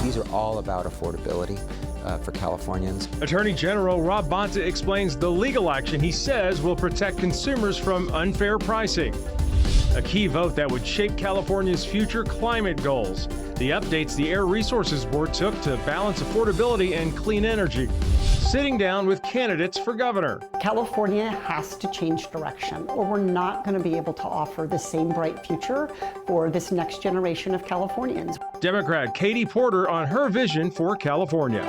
these are all about affordability for Californians. Attorney General Rob Bonta explains the legal action he says will protect consumers from unfair pricing. A key vote that would shape California's future climate goals. The updates the Air Resources Board took to balance affordability and clean energy. Sitting down with candidates for governor. California has to change direction, or we're not going to be able to offer the same bright future for this next generation of Californians. Democrat Katie Porter on her vision for California.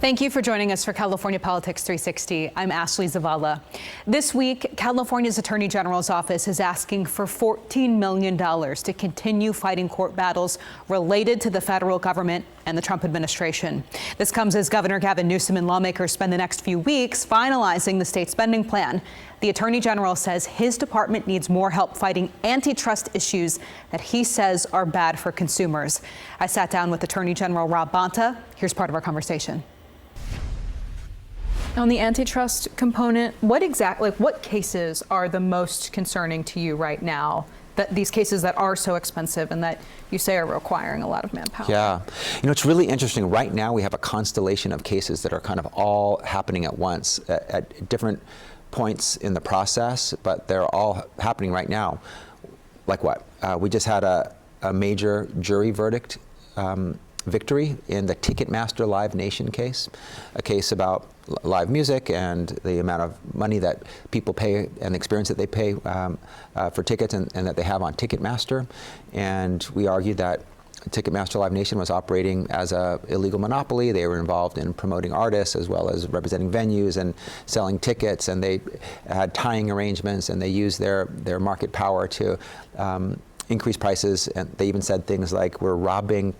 Thank you for joining us for California Politics 360. I'm Ashley Zavala. This week, California's Attorney General's office is asking for $14 million to continue fighting court battles related to the federal government and the Trump administration. This comes as Governor Gavin Newsom and lawmakers spend the next few weeks finalizing the state spending plan. The Attorney General says his department needs more help fighting antitrust issues that he says are bad for consumers. I sat down with Attorney General Rob Bonta. Here's part of our conversation. On the antitrust component, what cases are the most concerning to you right now? That these cases that are so expensive and that you say are requiring a lot of manpower? Yeah, it's really interesting. Right now we have a constellation of cases that are kind of all happening at once at different points in the process, but they're all happening right now. Like what? We just had a major jury verdict victory in the Ticketmaster Live Nation case, a case about live music and the amount of money that people pay and the experience that they pay for tickets and that they have on Ticketmaster. And we argued that Ticketmaster Live Nation was operating as an illegal monopoly. They were involved in promoting artists as well as representing venues and selling tickets, and they had tying arrangements, and they used their market power to increase prices, and they even said things like, we're robbing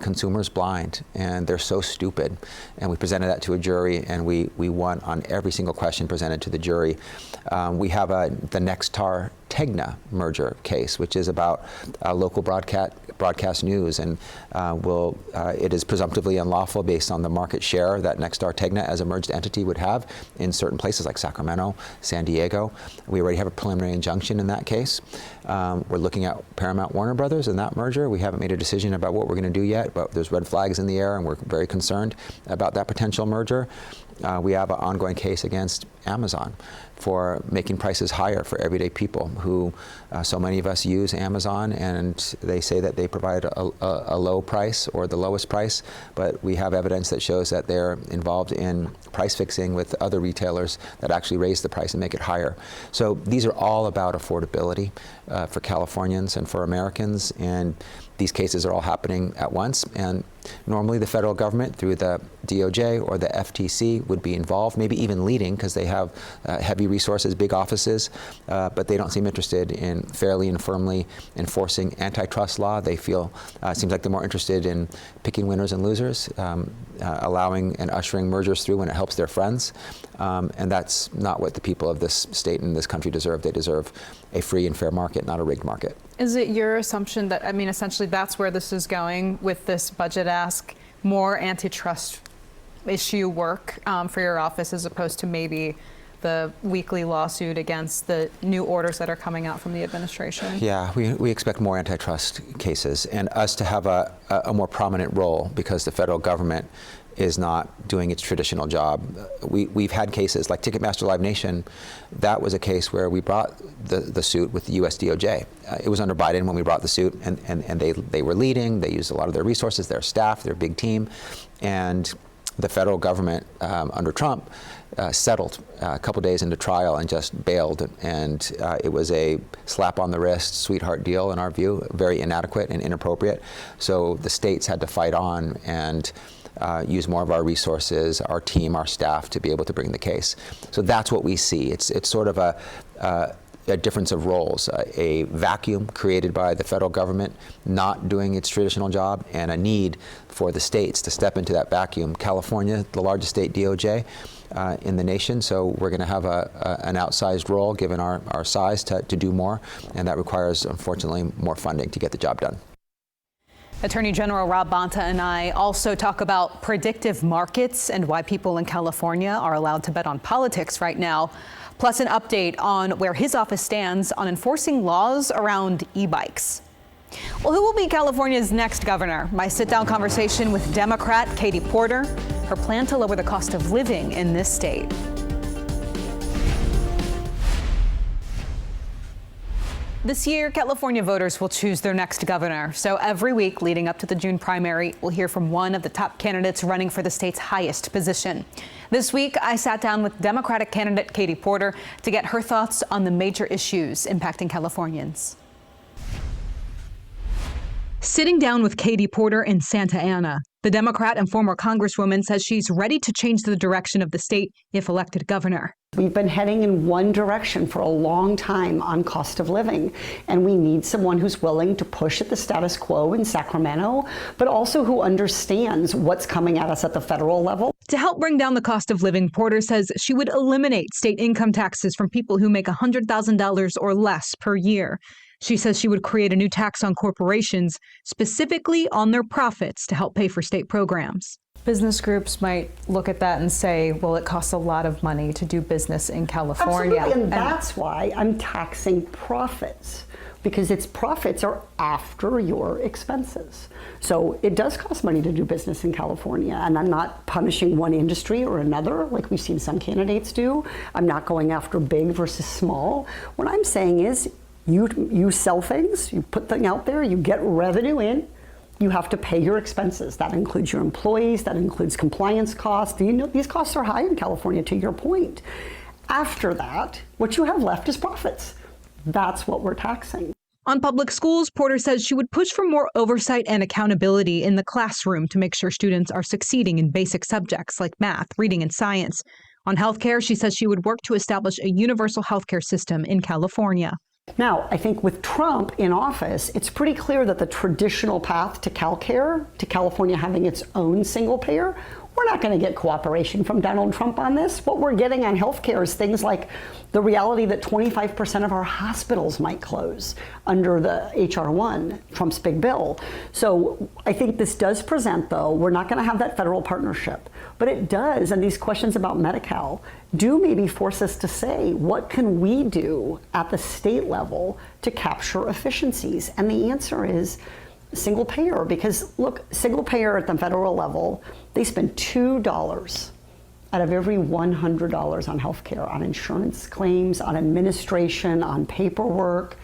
consumers blind, and they're so stupid. And we presented that to a jury, and we won on every single question presented to the jury. We have the Nexstar Tegna merger case, which is about local broadcast news, and it is presumptively unlawful based on the market share that Nexstar Tegna as a merged entity would have in certain places like Sacramento, San Diego. We already have a preliminary injunction in that case. We're looking at Paramount Warner Brothers and that merger. We haven't made a decision about what we're going to do yet, but there's red flags in the air, and we're very concerned about that potential merger. We have an ongoing case against Amazon for making prices higher for everyday people who, so many of us use Amazon, and they say that they provide a low price or the lowest price, but we have evidence that shows that they're involved in price fixing with other retailers that actually raise the price and make it higher. So these are all about affordability for Californians and for Americans, and these cases are all happening at once. And normally the federal government through the DOJ or the FTC would be involved, maybe even leading, because they have heavy resources, big offices, but they don't seem interested in fairly and firmly enforcing antitrust law. They feel, it seems like they're more interested in picking winners and losers, allowing and ushering mergers through when it helps their friends. And that's not what the people of this state and this country deserve. They deserve a free and fair market, not a rigged market. Is it your assumption that, essentially that's where this is going with this budget ask, more antitrust issue work for your office as opposed to maybe the weekly lawsuit against the new orders that are coming out from the administration? Yeah, we expect more antitrust cases and us to have a more prominent role because the federal government is not doing its traditional job. We've had cases like Ticketmaster Live Nation. That was a case where we brought the suit with the US DOJ. It was under Biden when we brought the suit, and they were leading. They used a lot of their resources, their staff, their big team, and the federal government under Trump settled a couple days into trial and just bailed, and it was a slap on the wrist, sweetheart deal in our view, very inadequate and inappropriate. So the states had to fight on and use more of our resources, our team, our staff to be able to bring the case. So that's what we see. It's sort of a difference of roles, a vacuum created by the federal government not doing its traditional job, and a need for the states to step into that vacuum. California, the largest state DOJ in the nation, so we're going to have an outsized role given our size to do more, and that requires, unfortunately, more funding to get the job done. Attorney General Rob Bonta and I also talk about predictive markets and why people in California are allowed to bet on politics right now, plus an update on where his office stands on enforcing laws around e-bikes. Well, who will be California's next governor? My sit-down conversation with Democrat Katie Porter, her plan to lower the cost of living in this state. This year, California voters will choose their next governor. So every week leading up to the June primary, we'll hear from one of the top candidates running for the state's highest position. This week, I sat down with Democratic candidate Katie Porter to get her thoughts on the major issues impacting Californians. Sitting down with Katie Porter in Santa Ana, the Democrat and former Congresswoman says she's ready to change the direction of the state if elected governor. We've been heading in one direction for a long time on cost of living, and we need someone who's willing to push at the status quo in Sacramento, but also who understands what's coming at us at the federal level. To help bring down the cost of living, Porter says she would eliminate state income taxes from people who make $100,000 or less per year. She says she would create a new tax on corporations, specifically on their profits, to help pay for state programs. Business groups might look at that and say, well, it costs a lot of money to do business in California. Absolutely, and that's why I'm taxing profits, because its profits are after your expenses. So it does cost money to do business in California, and I'm not punishing one industry or another like we've seen some candidates do. I'm not going after big versus small. What I'm saying is, you sell things, you put things out there, you get revenue in, you have to pay your expenses. That includes your employees, that includes compliance costs. You know, these costs are high in California, to your point. After that, what you have left is profits. That's what we're taxing. On public schools, Porter says she would push for more oversight and accountability in the classroom to make sure students are succeeding in basic subjects like math, reading, and science. On healthcare, she says she would work to establish a universal healthcare system in California. Now, I think with Trump in office, it's pretty clear that the traditional path to CalCare, to California having its own single payer, we're not going to get cooperation from Donald Trump on this. What we're getting on healthcare is things like the reality that 25% of our hospitals might close under the H.R. 1, Trump's big bill. So I think this does present, though, we're not going to have that federal partnership. But it does, and these questions about Medi-Cal do maybe force us to say, what can we do at the state level to capture efficiencies? And the answer is single payer, because look, single payer at the federal level, they spend $2 out of every $100 on healthcare, on insurance claims, on administration, on paperwork.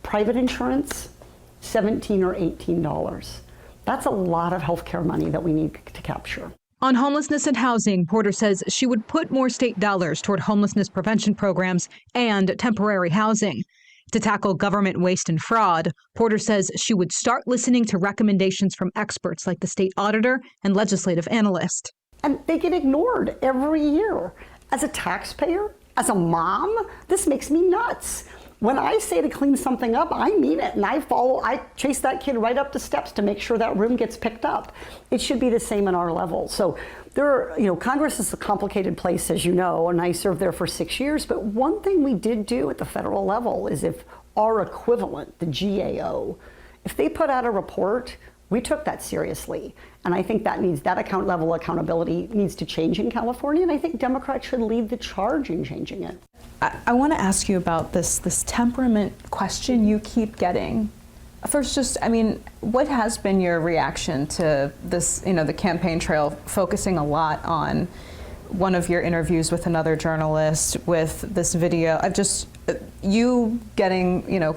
Private insurance, $17 or $18. That's a lot of healthcare money that we need to capture. On homelessness and housing, Porter says she would put more state dollars toward homelessness prevention programs and temporary housing. To tackle government waste and fraud, Porter says she would start listening to recommendations from experts like the state auditor and legislative analyst. And they get ignored every year. As a taxpayer, as a mom, this makes me nuts. When I say to clean something up, I mean it, and I chase that kid right up the steps to make sure that room gets picked up. It should be the same in our level. So Congress is a complicated place, as you know, and I served there for 6 years. But one thing we did do at the federal level is if our equivalent, the GAO, if they put out a report, we took that seriously. And I think that level of accountability needs to change in California, and I think Democrats should lead the charge in changing it. I want to ask you about this temperament question you keep getting. First, what has been your reaction to this, the campaign trail focusing a lot on one of your interviews with another journalist, with this video of just you getting,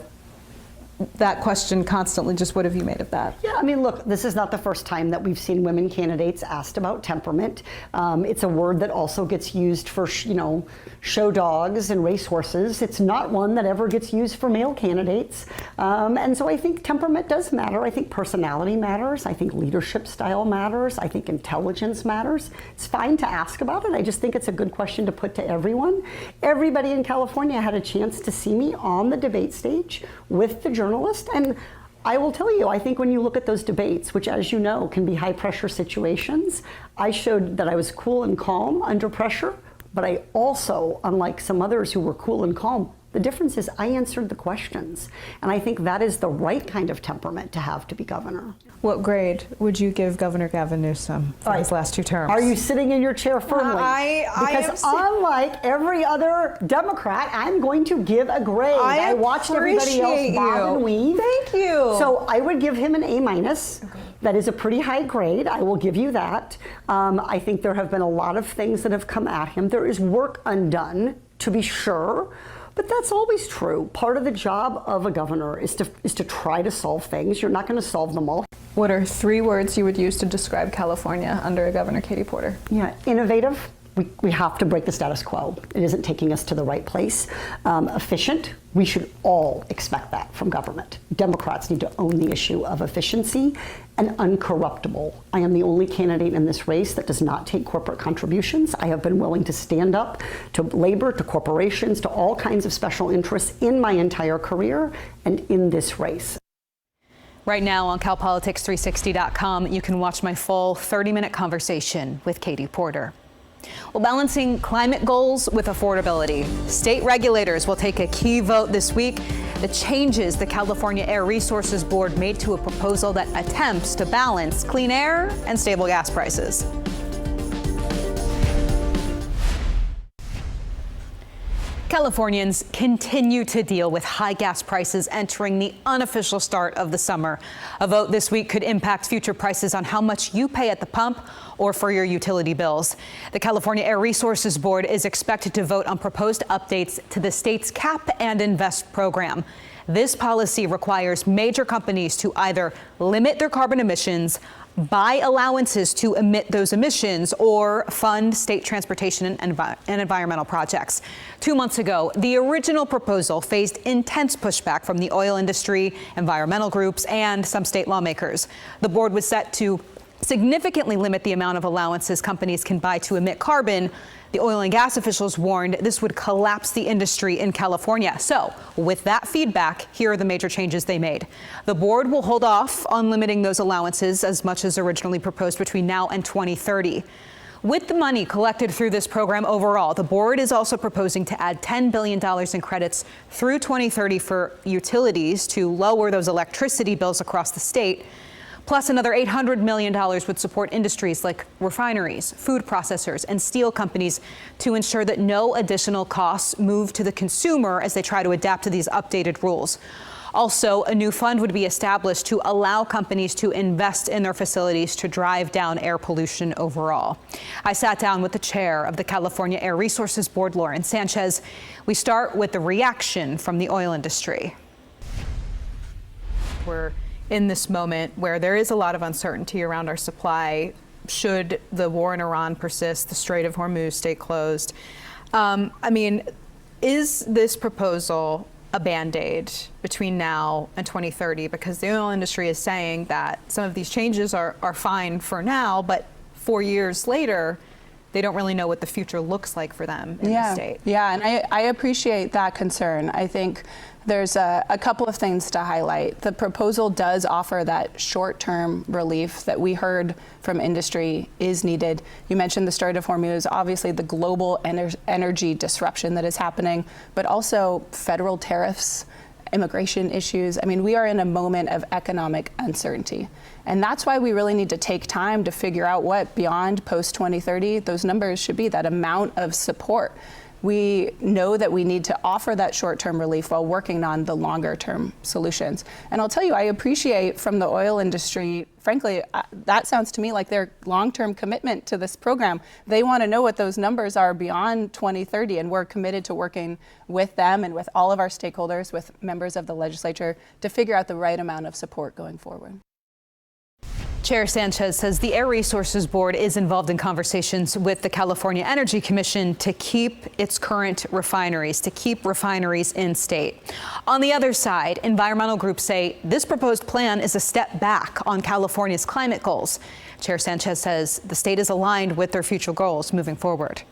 that question constantly? Just what have you made of that? Yeah, look, this is not the first time that we've seen women candidates asked about temperament. It's a word that also gets used for, show dogs and racehorses. It's not one that ever gets used for male candidates. And so I think temperament does matter. I think personality matters. I think leadership style matters. I think intelligence matters. It's fine to ask about it. I just think it's a good question to put to everyone. Everybody in California had a chance to see me on the debate stage with the journalist, and I will tell you, I think when you look at those debates, which as you know can be high pressure situations, I showed that I was cool and calm under pressure, but I also, unlike some others who were cool and calm, The difference is I answered the questions. And I think that is the right kind of temperament to have to be governor. What grade would you give Governor Gavin Newsom for his last 2 terms? Are you sitting in your chair firmly? am Because unlike every other Democrat, I'm going to give a grade. I watched everybody else bob and weave. Thank you. So I would give him an A-. That is a pretty high grade. I will give you that. I think there have been a lot of things that have come at him. There is work undone, to be sure. But that's always true. Part of the job of a governor is to try to solve things. You're not going to solve them all. What are 3 words you would use to describe California under Governor Katie Porter? Yeah, innovative. We have to break the status quo. It isn't taking us to the right place. Efficient. We should all expect that from government. Democrats need to own the issue of efficiency. And uncorruptible. I am the only candidate in this race that does not take corporate contributions. I have been willing to stand up to labor, to corporations, to all kinds of special interests in my entire career and in this race. Right now on CalPolitics360.com, you can watch my full 30-minute conversation with Katie Porter. Well, balancing climate goals with affordability. State regulators will take a key vote this week. The changes the California Air Resources Board made to a proposal that attempts to balance clean air and stable gas prices. Californians continue to deal with high gas prices entering the unofficial start of the summer. A vote this week could impact future prices on how much you pay at the pump or for your utility bills. The California Air Resources Board is expected to vote on proposed updates to the state's Cap and Invest program. This policy requires major companies to either limit their carbon emissions, buy allowances to emit those emissions, or fund state transportation and environmental projects. 2 months ago, the original proposal faced intense pushback from the oil industry, environmental groups, and some state lawmakers. The board was set to significantly limit the amount of allowances companies can buy to emit carbon. The oil and gas officials warned this would collapse the industry in California. So with that feedback, here are the major changes they made. The board will hold off on limiting those allowances as much as originally proposed between now and 2030. With the money collected through this program overall, the board is also proposing to add $10 billion in credits through 2030 for utilities to lower those electricity bills across the state. Plus, another $800 million would support industries like refineries, food processors, and steel companies to ensure that no additional costs move to the consumer as they try to adapt to these updated rules. Also, a new fund would be established to allow companies to invest in their facilities to drive down air pollution overall. I sat down with the chair of the California Air Resources Board, Lauren Sanchez. We start with the reaction from the oil industry. We're in this moment where there is a lot of uncertainty around our supply. Should the war in Iran persist, the Strait of Hormuz stay closed? Is this proposal a Band-Aid between now and 2030? Because the oil industry is saying that some of these changes are fine for now, but 4 years later, they don't really know what the future looks like for them in the state. Yeah, and I appreciate that concern. I think there's a couple of things to highlight. The proposal does offer that short-term relief that we heard from industry is needed. You mentioned the Strait of Hormuz, obviously the global energy disruption that is happening, but also federal tariffs, immigration issues. I mean, we are in a moment of economic uncertainty. And that's why we really need to take time to figure out what beyond post-2030 those numbers should be, that amount of support. We know that we need to offer that short-term relief while working on the longer-term solutions. And I'll tell you, I appreciate from the oil industry, frankly, that sounds to me like their long-term commitment to this program. They want to know what those numbers are beyond 2030, and we're committed to working with them and with all of our stakeholders, with members of the legislature, to figure out the right amount of support going forward. Chair Sanchez says the Air Resources Board is involved in conversations with the California Energy Commission to keep its current refineries, to keep refineries in state. On the other side, environmental groups say this proposed plan is a step back on California's climate goals. Chair Sanchez says the state is aligned with their future goals moving forward.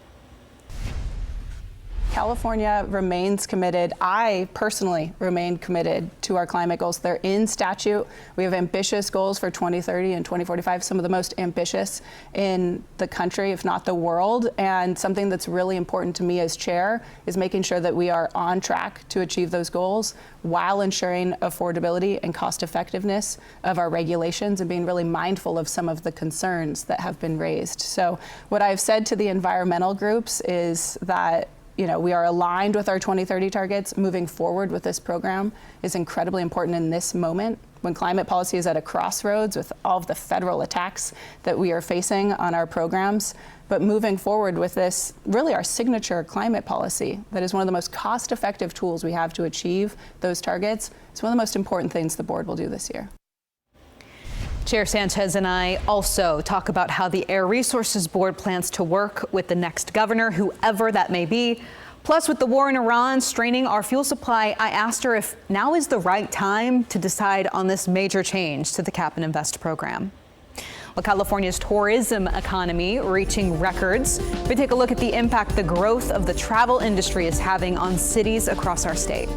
California remains committed. I personally remain committed to our climate goals. They're in statute. We have ambitious goals for 2030 and 2045, some of the most ambitious in the country, if not the world. And something that's really important to me as chair is making sure that we are on track to achieve those goals while ensuring affordability and cost effectiveness of our regulations and being really mindful of some of the concerns that have been raised. So what I've said to the environmental groups is that we are aligned with our 2030 targets. Moving forward with this program is incredibly important in this moment when climate policy is at a crossroads with all of the federal attacks that we are facing on our programs. But moving forward with this, really our signature climate policy, that is one of the most cost-effective tools we have to achieve those targets. It's one of the most important things the board will do this year. Chair Sanchez and I also talk about how the Air Resources Board plans to work with the next governor, whoever that may be. Plus, with the war in Iran straining our fuel supply, I asked her if now is the right time to decide on this major change to the Cap and Invest program. Well, California's tourism economy reaching records. We take a look at the impact the growth of the travel industry is having on cities across our state.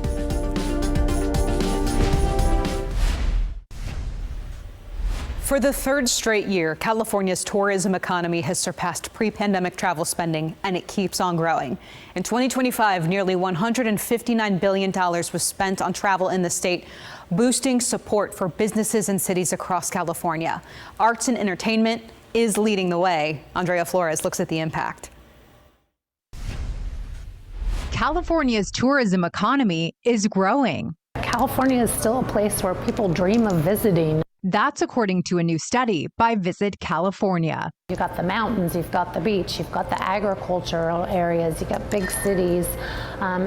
For the third straight year, California's tourism economy has surpassed pre-pandemic travel spending, and it keeps on growing. In 2025, nearly $159 billion was spent on travel in the state, boosting support for businesses and cities across California. Arts and entertainment is leading the way. Andrea Flores looks at the impact. California's tourism economy is growing. California is still a place where people dream of visiting. That's according to a new study by Visit California. You've got the mountains, you've got the beach, you've got the agricultural areas, you've got big cities.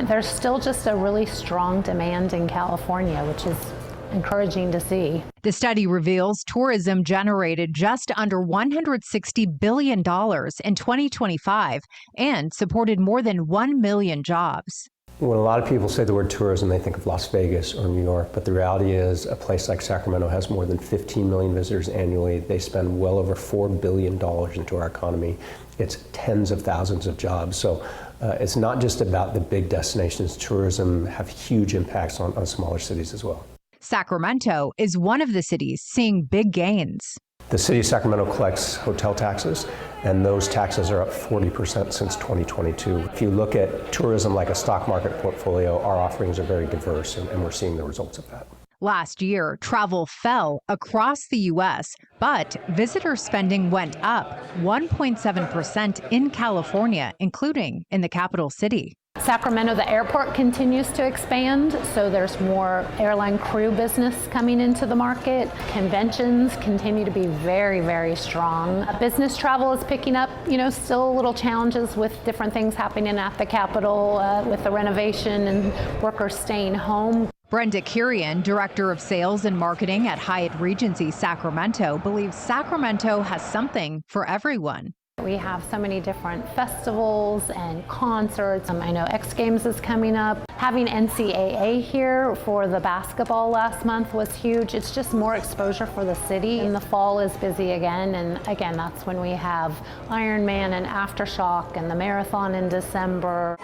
There's still just a really strong demand in California, which is encouraging to see. The study reveals tourism generated just under $160 billion in 2025 and supported more than 1 million jobs. When a lot of people say the word tourism, they think of Las Vegas or New York, but the reality is a place like Sacramento has more than 15 million visitors annually. They spend well over $4 billion into our economy. It's tens of thousands of jobs. So it's not just about the big destinations. Tourism have huge impacts on smaller cities as well. Sacramento is one of the cities seeing big gains. The city of Sacramento collects hotel taxes, and those taxes are up 40% since 2022. If you look at tourism like a stock market portfolio, our offerings are very diverse, and we're seeing the results of that. Last year, travel fell across the U.S., but visitor spending went up 1.7% in California, including in the capital city. Sacramento, the airport continues to expand, so there's more airline crew business coming into the market. Conventions continue to be very, very strong. Business travel is picking up, still little challenges with different things happening at the Capitol with the renovation and workers staying home. Brenda Kirian, Director of Sales and Marketing at Hyatt Regency Sacramento, believes Sacramento has something for everyone. We have so many different festivals and concerts. I know X Games is coming up. Having NCAA here for the basketball last month was huge. It's just more exposure for the city. And the fall is busy again. And again, that's when we have Ironman and Aftershock and the marathon in December.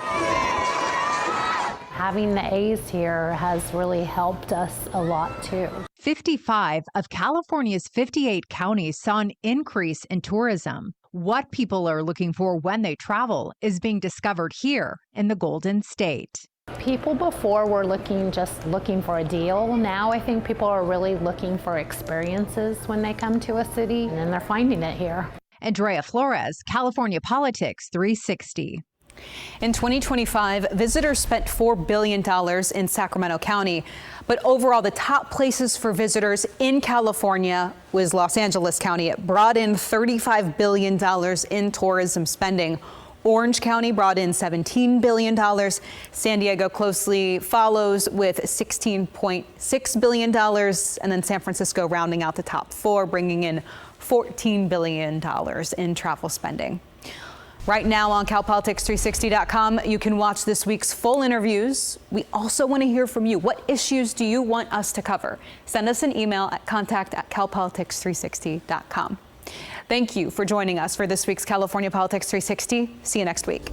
Having the A's here has really helped us a lot too. 55 of California's 58 counties saw an increase in tourism. What people are looking for when they travel is being discovered here in the Golden State. People before were just looking for a deal. Now I think people are really looking for experiences when they come to a city, and they're finding it here. Andrea Flores, California Politics 360. In 2025, visitors spent $4 billion in Sacramento County. But overall, the top places for visitors in California was Los Angeles County. It brought in $35 billion in tourism spending. Orange County brought in $17 billion. San Diego closely follows with $16.6 billion. And then San Francisco rounding out the top four, bringing in $14 billion in travel spending. Right now on CalPolitics360.com, you can watch this week's full interviews. We also want to hear from you. What issues do you want us to cover? Send us an email at contact@CalPolitics360.com. Thank you for joining us for this week's California Politics 360. See you next week.